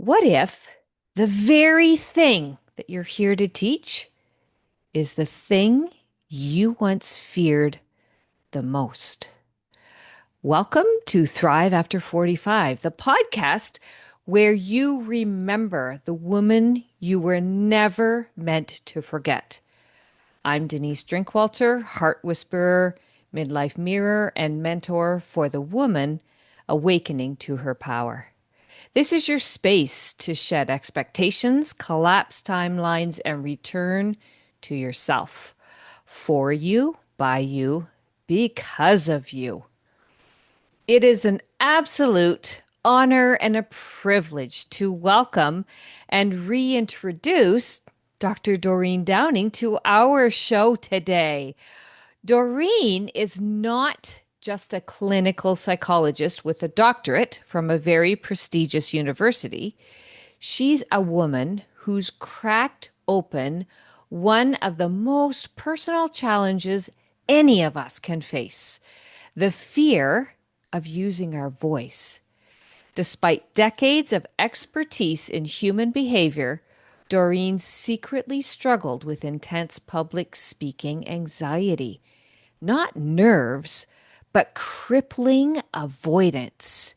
What if the very thing that you're here to teach is the thing you once feared the most? Welcome to Thrive After 45, the podcast where you remember the woman you were never meant to forget. I'm Denise Drinkwalter, heart whisperer, midlife mirror, and mentor for the woman awakening to her power. This is your space to shed expectations, collapse timelines, and return to yourself. For you, by you, because of you. It is an absolute honor and a privilege to welcome and reintroduce Dr. Doreen Downing to our show today. Doreen is not just a clinical psychologist with a doctorate from a very prestigious university. She's a woman who's cracked open one of the most personal challenges any of us can face: the fear of using our voice. Despite decades of expertise in human behavior, Doreen secretly struggled with intense public speaking anxiety. Not nerves, but crippling avoidance.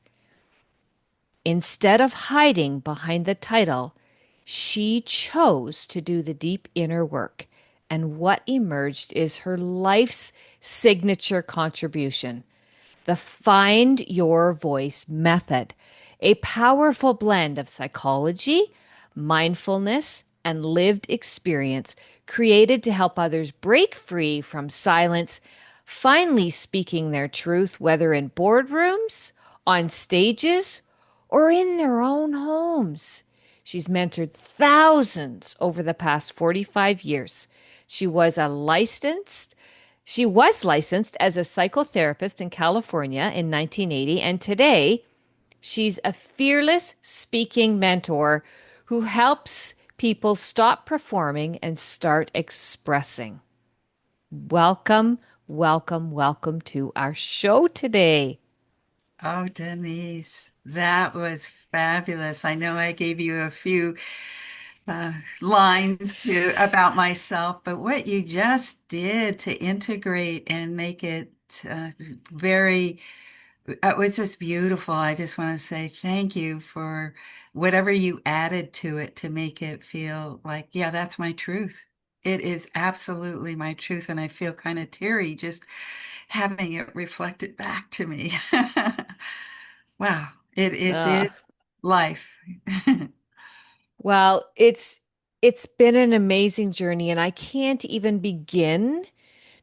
Instead of hiding behind the title, she chose to do the deep inner work. And what emerged is her life's signature contribution: the Find Your Voice method, a powerful blend of psychology, mindfulness, and lived experience created to help others break free from silence, finally speaking their truth, whether in boardrooms, on stages, or in their own homes. She's mentored thousands over the past 45 years. She was a licensed she was licensed as a psychotherapist in California in 1980, and today she's a fearless speaking mentor who helps people stop performing and start expressing. Welcome, welcome, welcome to our show today. Oh, Denise, that was fabulous. I know I gave you a few uh, lines about myself, but what you just did to integrate and make it very, it was just beautiful. I just want to say thank you for whatever you added to it to make it feel like, yeah, that's my truth. It is absolutely my truth, and I feel kind of teary just having it reflected back to me. Wow, it Uh, did life. well, it's been an amazing journey, and I can't even begin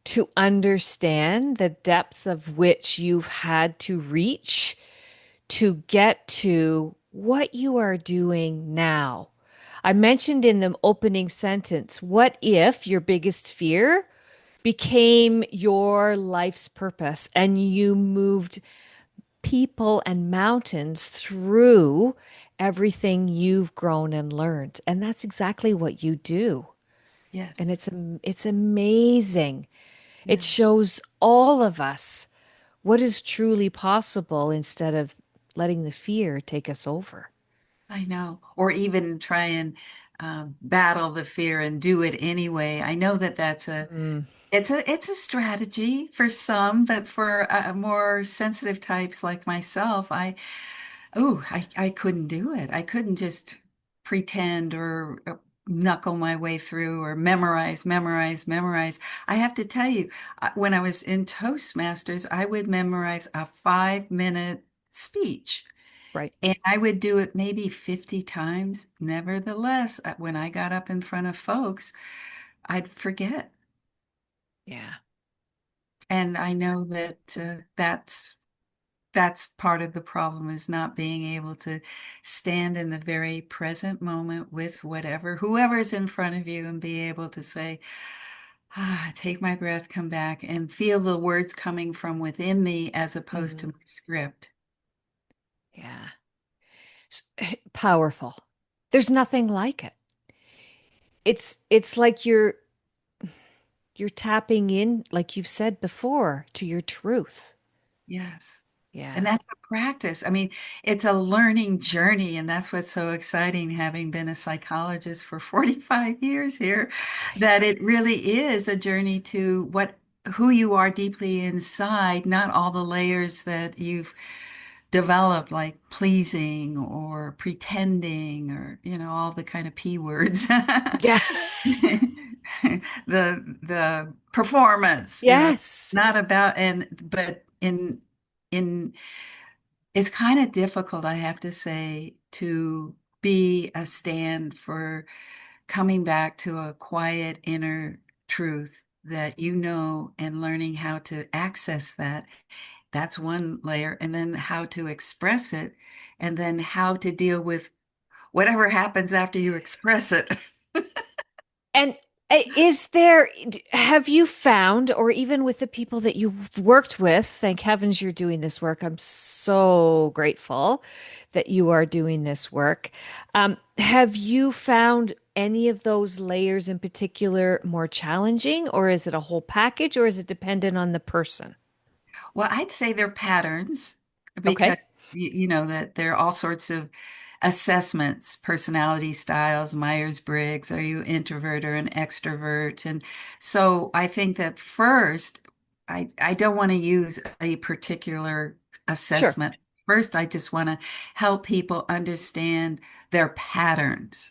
to understand the depths of which you've had to reach to get to what you are doing now. I mentioned in the opening sentence, what if your biggest fear became your life's purpose and you moved people and mountains through everything you've grown and learned? And that's exactly what you do. And Yes. it's amazing. It Yeah, shows all of us what is truly possible instead of letting the fear take us over. I know. Or even try and battle the fear and do it anyway. I know that Mm, it's a strategy for some, but for more sensitive types like myself, I couldn't do it. I couldn't just pretend or knuckle my way through or memorize. I have to tell you, when I was in Toastmasters, I would memorize a 5-minute speech. right. And I would do it maybe 50 times. Nevertheless, when I got up in front of folks, I'd forget. Yeah. And I know that that's part of the problem, is not being able to stand in the very present moment with whoever's in front of you, and be able to say, take my breath, come back, and feel the words coming from within me as opposed to Mm, my script. yeah. Powerful. There's nothing like it. It's like you're tapping in, like you've said before, to your truth. Yes. And Yeah. that's a practice. I mean, it's a learning journey, and that's what's so exciting, having been a psychologist for 45 years here, that it really is a journey to who you are deeply inside, not all the layers that you've developed, like pleasing or pretending or, all the kind of P words. Yeah. The performance, Yes. not about, but in it's kind of difficult, I have to say, to be a stand for coming back to a quiet inner truth that and learning how to access that. That's one layer. And then how to express it, and then how to deal with whatever happens after you express it. And have you found, or even with the people that you've worked with, thank heavens you're doing this work. I'm so grateful that you are doing this work. Have you found any of those layers in particular more challenging, or is it a whole package, or is it dependent on the person? Well, I'd say they're patterns because Okay. you know that there are all sorts of assessments, personality styles, Myers-Briggs, are you introvert or an extrovert? And so I think that first, I don't want to use a particular Sure. assessment. First, I just want to help people understand their patterns.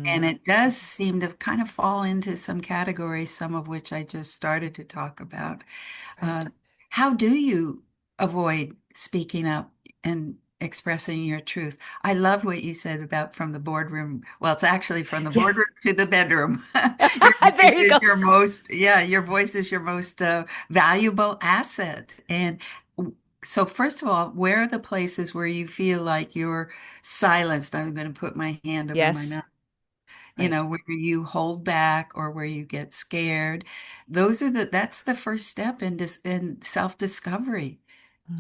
And Mm, it does seem to kind of fall into some categories, some of which I just started to talk about. Uh, right. how do you avoid speaking up and expressing your truth? I love what you said about from the boardroom. Well, it's actually from the Yeah. boardroom to the bedroom. Your voice There you is go. your voice is your most valuable asset. And so, first of all, where are the places where you feel like you're silenced? I'm going to put my hand over my Yes. mouth, Right. where you hold back or where you get scared. That's the first step in self-discovery.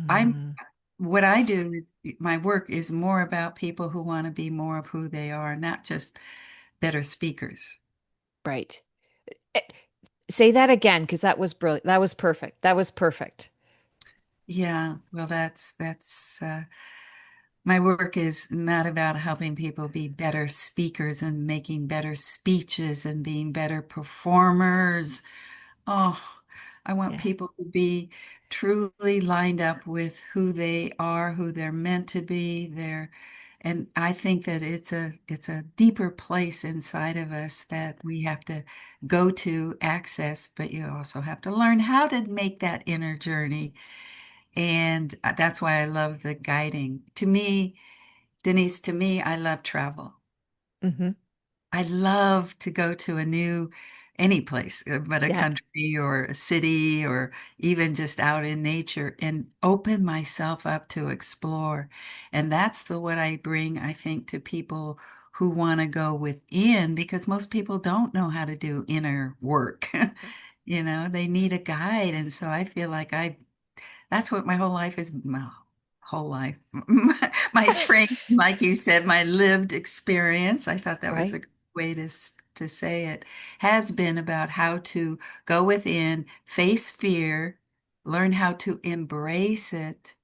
I'm Mm, What I do is my work is more about people who want to be more of who they are, not just better speakers. right. Eh, Say that again, because that was brilliant. That was perfect. That was perfect. Yeah, well, that's my work is not about helping people be better speakers and making better speeches and being better performers. Oh, I want Yeah. people to be truly lined up with who they are, who they're meant to be. And I think that it's a deeper place inside of us that we have to go to access, but you also have to learn how to make that inner journey. And that's why I love the guiding. To me, Denise, to me, I love travel. Hmm. I love to go to any place, but a Yeah. country or a city or even just out in nature and open myself up to explore. And that's what I bring, I think, to people who want to go within because most people don't know how to do inner work. They need a guide. And so I feel like that's what my whole life is. My whole life. My training, like you said, my lived experience. I thought that was Right. a good way to say it, has been about how to go within, face fear, learn how to embrace it,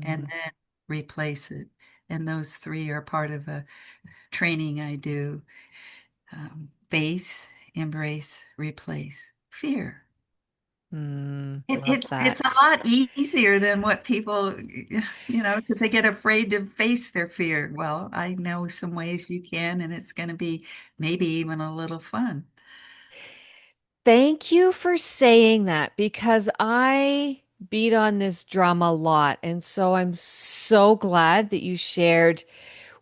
and Mm, then replace it. And those three are part of a training I do. Face, embrace, replace, fear. love It's a that. lot easier than what people, because they get afraid to face their fear. Well, I know some ways you can, and it's going to be maybe even a little fun. Thank you for saying that because I beat on this drum a lot. And so I'm so glad that you shared.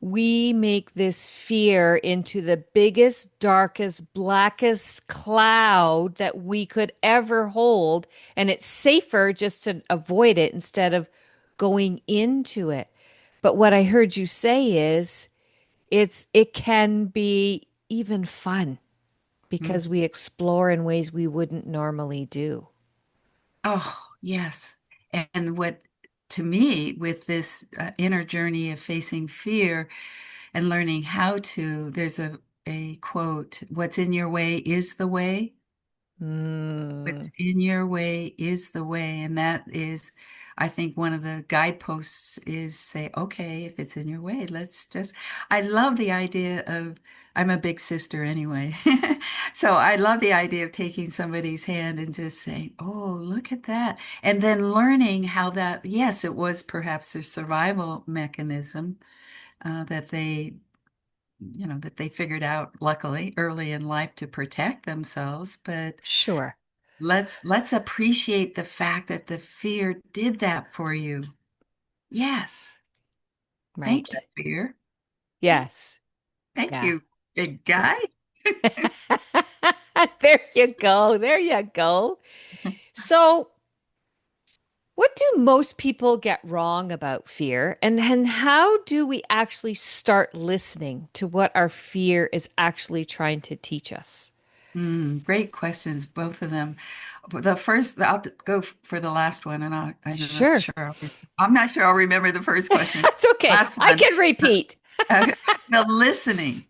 We make this fear into the biggest, darkest, blackest cloud that we could ever hold. And it's safer just to avoid it instead of going into it. But what I heard you say is it can be even fun Mm. because we explore in ways we wouldn't normally do. Oh, yes. And to me, with this inner journey of facing fear and learning how to, there's a quote, what's in your way is the way. What's Mm, in your way is the way. And that is, I think one of the guideposts is say, okay, if it's in your way, I love the idea of, I'm a big sister anyway. So I love the idea of taking somebody's hand and just saying, oh, look at that. And then learning how that, yes, it was perhaps a survival mechanism that that they figured out, luckily, early in life to protect themselves. But Sure. let's appreciate the fact that the fear did that for you. Yes. Thank you, Right. fear. Yes. Thank Yeah. you, big guy. There you go. There you go. So, what do most people get wrong about fear? And how do we actually start listening to what our fear is actually trying to teach us? Great questions, both of them. The first, I'll go for the last one, and Sure. I'm not sure I'll remember the first question. That's okay. Last I one, can repeat. uh, the listening,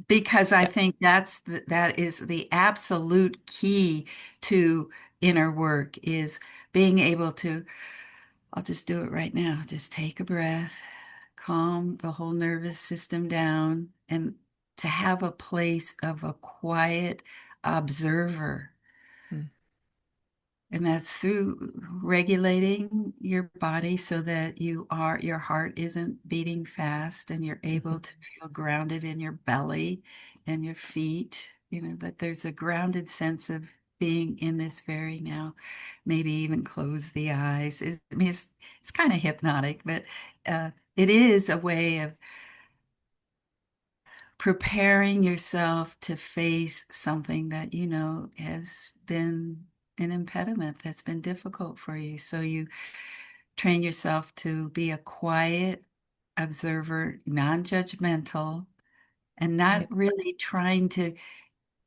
because I Yeah. think that is the absolute key to inner work is being able to, I'll just do it right now. Just take a breath, calm the whole nervous system down, and to have a place of a quiet observer. Mm, And that's through regulating your body so that your heart isn't beating fast and you're able mhm, to feel grounded in your belly and your feet, that there's a grounded sense of being in this very now. Maybe even close the eyes. I mean, it's kind of hypnotic, but it is a way of preparing yourself to face something that you know has been an impediment that's been difficult for you. So you train yourself to be a quiet observer, non-judgmental, and not right. really trying to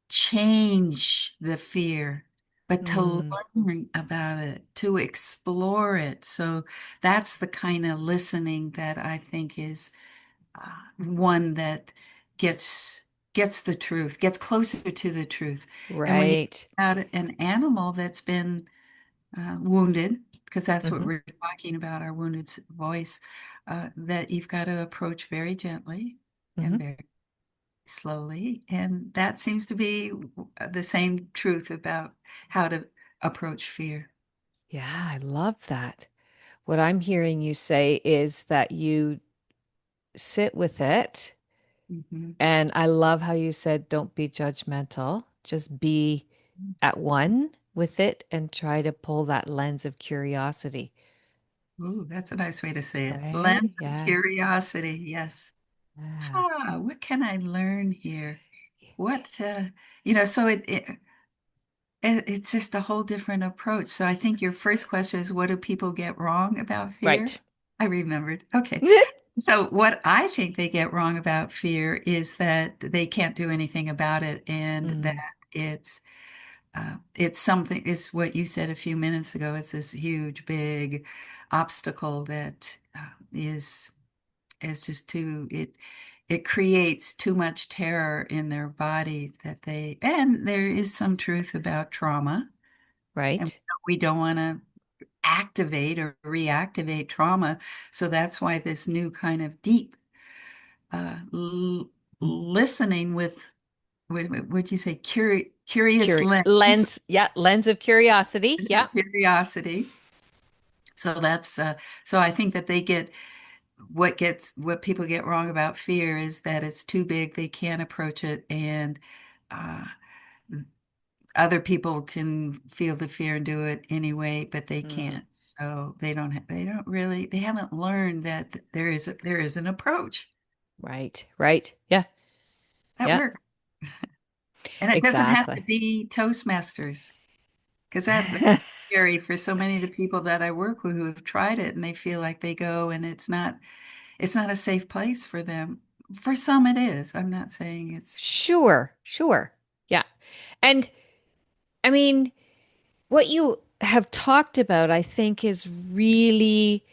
change the fear, but to Mm, learn about it, to explore it. So that's the kind of listening that I think is one that gets gets the truth, gets closer to the truth. And when you right. think about an animal that's been wounded, because that's what Hmm. we're talking about, our wounded voice, that you've got to approach very gently and Hmm. very slowly. And that seems to be the same truth about how to approach fear. Yeah, I love that. What I'm hearing you say is that you sit with it. Mhm. And I love how you said, don't be judgmental, just be at one with it and try to pull that lens of curiosity. Ooh, that's a nice way to say it. Right? Lens of Yeah. curiosity. Yes. Yeah. Ah, what can I learn here? What, so it's just a whole different approach. So I think your first question is, what do people get wrong about fear? Right. I remembered. Okay. So what I think they get wrong about fear is that they can't do anything about it and that Mm, it's it's something, it's what you said a few minutes ago. It's this huge, big obstacle that is just it creates too much terror in their body and there is some truth about trauma, and right. we don't want to activate or reactivate trauma. So that's why this new kind of deep uh, l listening with, would you say, curious lens, Lens. Yeah. Lens of curiosity. Yeah. curiosity. So so I think that what people get wrong about fear is that it's too big, they can't approach it, and uh, other people can feel the fear and do it anyway, but they Mm, can't. So they haven't learned that there is an approach right. Right. Yeah. that Yeah. works. And it doesn't have to Exactly. be Toastmasters, because that's scary for so many of the people that I work with who have tried it and they feel like they go and it's not a safe place for them. For some it is. I'm not saying it's Sure. Sure. Yeah. And I mean, what you have talked about, I think, is really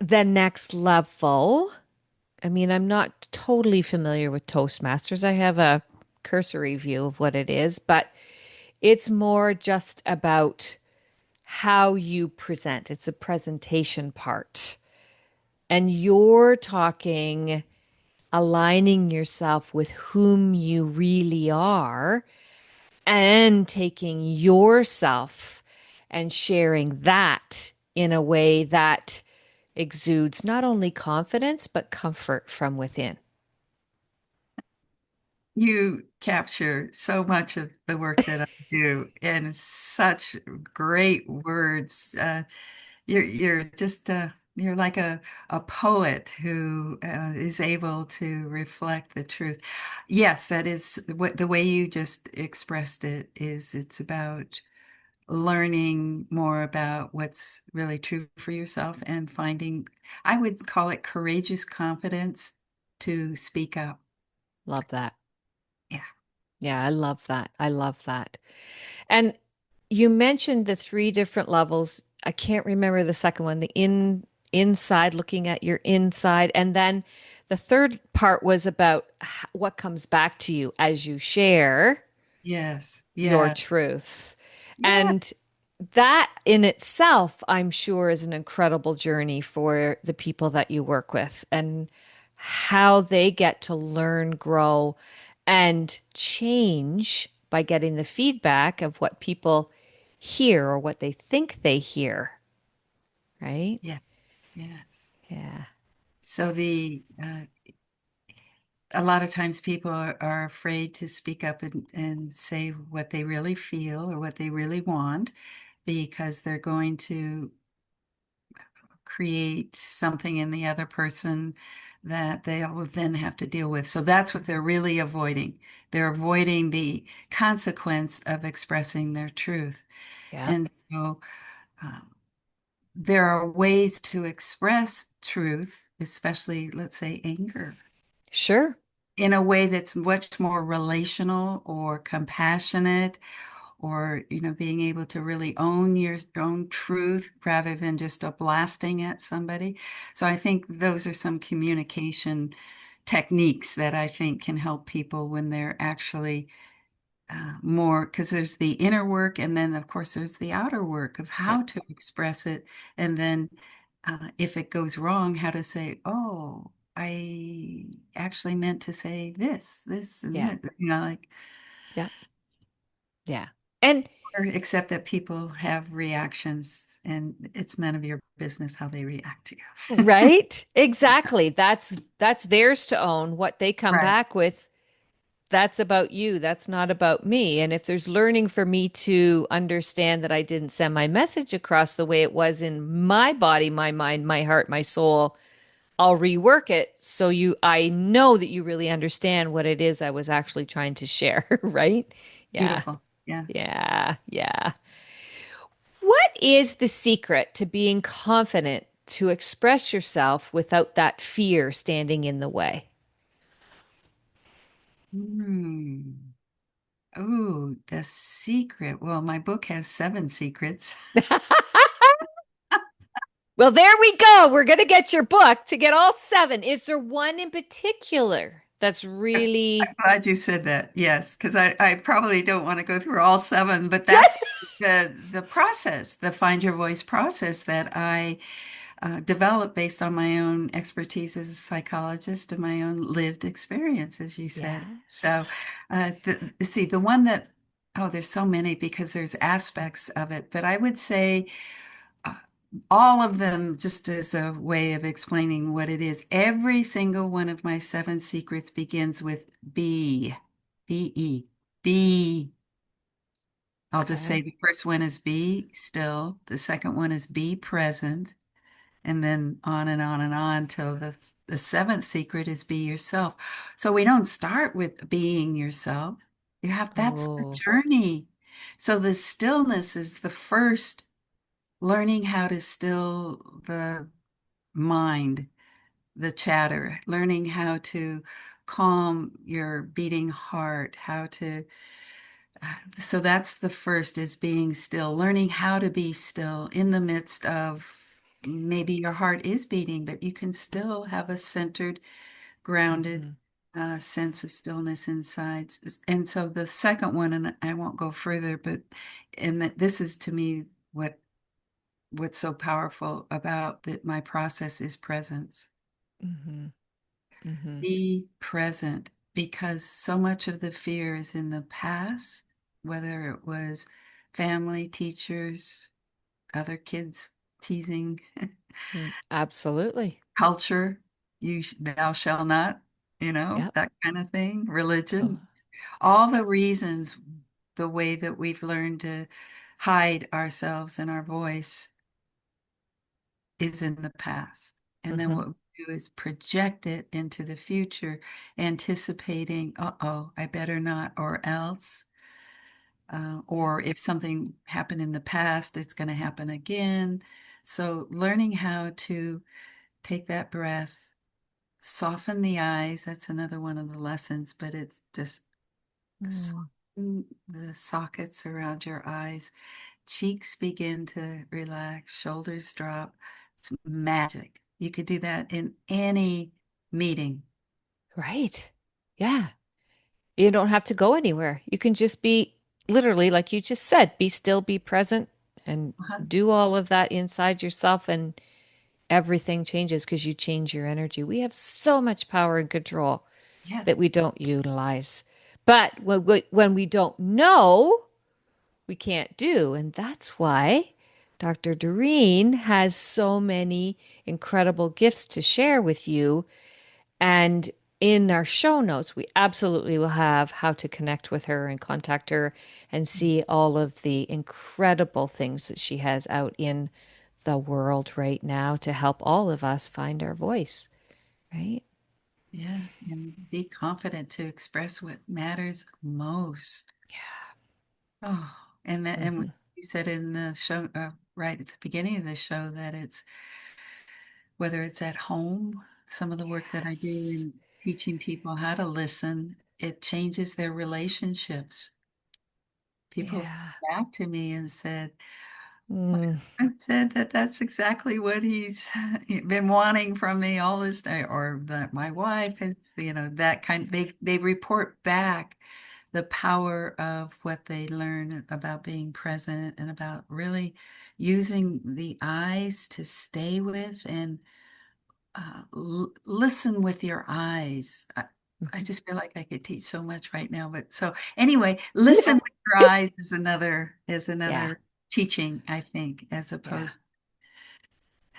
the next level. I mean, I'm not totally familiar with Toastmasters. I have a cursory view of what it is, but it's more just about how you present. It's a presentation part. And you're talking, aligning yourself with whom you really are and taking yourself and sharing that in a way that exudes not only confidence, but comfort from within. You capture so much of the work that I do in such great words. You're just you're like a poet who is able to reflect the truth. Yes, that is what the way you just expressed it is. It's about learning more about what's really true for yourself and finding, I would call it courageous confidence to speak up. Love that. Yeah. Yeah, I love that. I love that. And you mentioned the three different levels. I can't remember the second one, the inside, looking at your inside. And then the third part was about what comes back to you as you share Yes. your Yeah. truth. Yeah. And that in itself, I'm sure, is an incredible journey for the people that you work with and how they get to learn, grow, and change by getting the feedback of what people hear or what they think they hear, right? Yeah. Yes. Yeah, So a lot of times people are afraid to speak up and say what they really feel or what they really want because they're going to create something in the other person that they will then have to deal with. So that's what they're really avoiding. They're avoiding the consequence of expressing their truth. yeah, And so um, there are ways to express truth, especially, let's say, anger, sure. in a way that's much more relational or compassionate or being able to really own your own truth rather than just a blasting at somebody. So I think those are some communication techniques that I think can help people when they're actually more, because there's the inner work and then of course there's the outer work of Yep, how to express it, and then if it goes wrong, how to say, oh, I actually meant to say this and yeah, this, like, yeah, yeah. And or accept that people have reactions and it's none of your business how they react to you. right? Exactly. That's theirs to own. What they come Right. back with, that's about you. That's not about me. And if there's learning for me to understand that I didn't send my message across the way it was in my body, my mind, my heart, my soul, I'll rework it so I know that you really understand what it is I was actually trying to share, right? Yeah. Beautiful. Yes. Yeah. Yeah. What is the secret to being confident to express yourself without that fear standing in the way? Hmm. Oh, the secret. Well, my book has seven secrets. Well, there we go. We're going to get your book to get all seven. Is there one in particular that's I'm really glad you said that. Yes, because I probably don't want to go through all seven, but yes? that's the process, the find your voice process that I developed based on my own expertise as a psychologist and my own lived experience, as you said. So, Yes. see, the one that, oh, there's so many because there's aspects of it, but I would say uh, all of them, just as a way of explaining what it is. Every single one of my seven secrets begins with B, B-E, B. I'll just say Okay. the first one is be still. The second one is be present. And then on and on and on till the seventh secret is be yourself. So we don't start with being yourself. That's the Oh, journey. So the stillness is the first, learning how to still the mind, the chatter, learning how to calm your beating heart, how to, so that's the first, is being still, learning how to be still in the midst of, maybe your heart is beating, but you can still have a centered, grounded mhm. sense of stillness inside. And so the second one, and I won't go further, but and that this is to me what what's so powerful about my process is presence. Hmm. Hmm. Be present because so much of the fear is in the past, whether it was family, teachers, other kids teasing, Absolutely. culture, thou shall not, Yep. that kind of thing, So, religion, all the reasons, the way that we've learned to hide ourselves and our voice is in the past. And then hmm. what we do is project it into the future, anticipating, uh-oh, I better not, or else. Or if something happened in the past, it's going to happen again. So learning how to take that breath, soften the eyes, that's another one of the lessons, but it's just Mm. soften the sockets around your eyes. Cheeks begin to relax, shoulders drop. It's magic. You could do that in any meeting. Right. Yeah. You don't have to go anywhere. You can just be literally, like you just said, be still, be present, and Uh-huh. do all of that inside yourself, and everything changes because you change your energy. We have so much power and control that we Yes. don't utilize. But when we don't know, we can't do. And that's why Dr. Doreen has so many incredible gifts to share with you. And in our show notes, we absolutely will have how to connect with her and contact her and see all of the incredible things that she has out in the world right now to help all of us find our voice, right? Yeah. And be confident to express what matters most. Oh, and Hmm. you said in the show, right at the beginning of the show, that it's whether it's at home, some of the work that I do Yes. in teaching people how to listen, it changes their relationships. People have Yeah. come back to me and said, my Mm. husband said that that's exactly what he's been wanting from me all this day, or that my wife has, that kind. They report back the power of what they learn about being present and about really using the eyes to stay with and listen with your eyes. I Mhm. just feel like I could teach so much right now, but so anyway, listen with your eyes is Yeah. another teaching, I think, as Yeah. opposed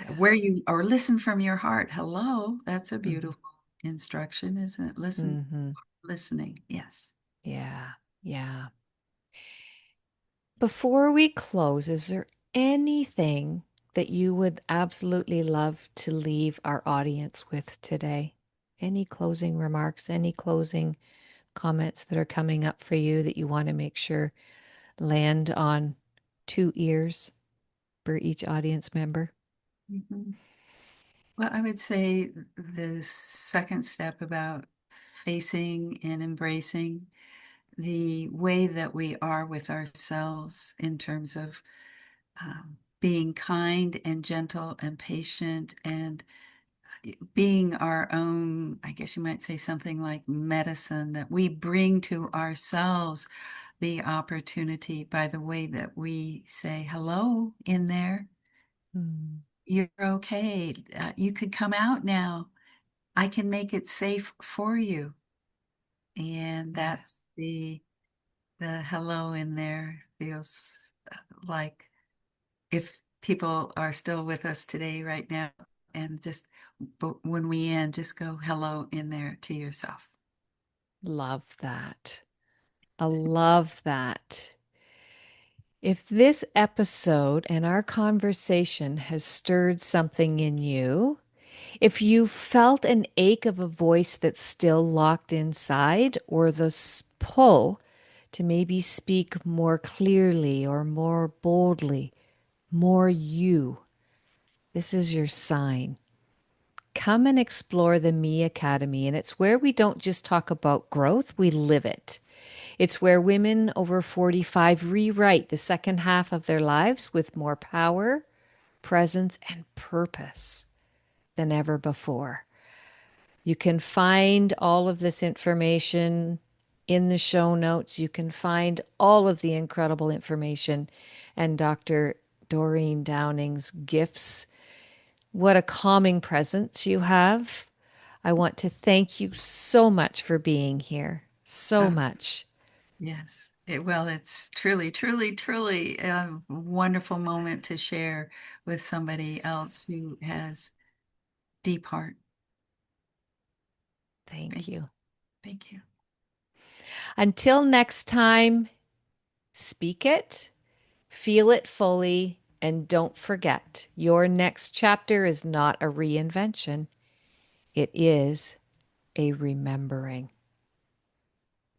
Yeah. where you or listen from your heart. Hello, that's a Hmm. beautiful instruction, isn't it? Hmm. Listening. Yes. Yeah. Yeah. Before we close, is there anything that you would absolutely love to leave our audience with today? Any closing remarks, any closing comments that are coming up for you that you want to make sure land on two ears for each audience member? Mhm. Well, I would say the second step about facing and embracing the way that we are with ourselves in terms of being kind and gentle and patient and being our own, I guess you might say something like medicine, that we bring to ourselves the opportunity by the way that we say, hello in there. Mm. You're okay. You could come out now. I can make it safe for you. And Yeah. that's the hello in there feels like if people are still with us today, right now, and just but when we end, just go hello in there to yourself. Love that. I love that. If this episode and our conversation has stirred something in you, if you felt an ache of a voice that's still locked inside, or the pull to maybe speak more clearly or more boldly, more you, this is your sign. Come and explore the Me Academy, and it's where we don't just talk about growth, we live it. It's where women over 45 rewrite the second half of their lives with more power, presence, and purpose than ever before. You can find all of this information in the show notes. You can find all of the incredible information and Dr. Doreen Downing's gifts. What a calming presence you have. I want to thank you so much for being here. So Oh, much. yes. Well, it's truly, truly, truly a wonderful moment to share with somebody else who has deep heart. Thank Thank, you. thank you. Until next time, speak it, feel it fully, and don't forget your next chapter is not a reinvention, it is a remembering.